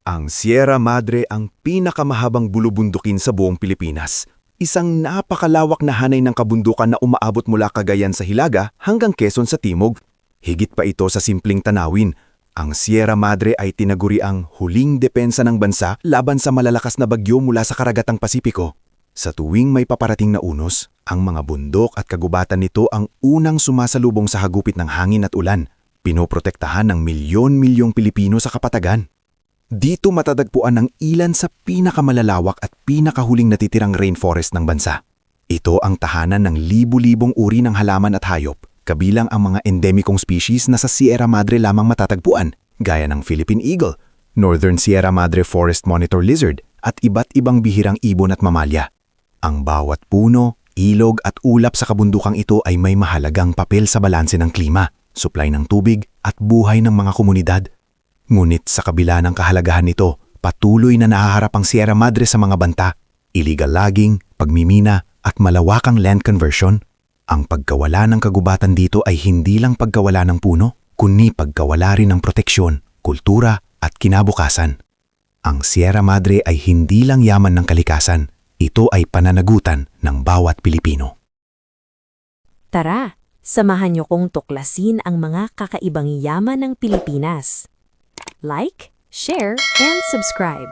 Ang Sierra Madre ang pinakamahabang bulubundukin sa buong Pilipinas. Isang napakalawak na hanay ng kabundukan na umaabot mula Cagayan sa Hilaga hanggang Quezon sa Timog. Higit pa ito sa simpleng tanawin. Ang Sierra Madre ay tinaguri ang huling depensa ng bansa laban sa malalakas na bagyo mula sa karagatang Pasipiko. Sa tuwing may paparating na unos, ang mga bundok at kagubatan nito ang unang sumasalubong sa hagupit ng hangin at ulan. Pinoprotektahan ng milyon-milyong Pilipino sa kapatagan. Dito matatagpuan ang ilan sa pinakamalalawak at pinakahuling natitirang rainforest ng bansa. Ito ang tahanan ng libu-libong uri ng halaman at hayop, kabilang ang mga endemikong species na sa Sierra Madre lamang matatagpuan, gaya ng Philippine Eagle, Northern Sierra Madre Forest Monitor Lizard, at iba't ibang bihirang ibon at mamalya. Ang bawat puno, ilog at ulap sa kabundukang ito ay may mahalagang papel sa balanse ng klima, supply ng tubig at buhay ng mga komunidad. Ngunit sa kabila ng kahalagahan nito, patuloy na nahaharap ang Sierra Madre sa mga banta, illegal logging, pagmimina at malawakang land conversion. Ang pagkawala ng kagubatan dito ay hindi lang pagkawala ng puno, kundi pagkawala rin ng proteksyon, kultura at kinabukasan. Ang Sierra Madre ay hindi lang yaman ng kalikasan, ito ay pananagutan ng bawat Pilipino. Tara, samahan niyo kong tuklasin ang mga kakaibang yaman ng Pilipinas. Like, share, and subscribe.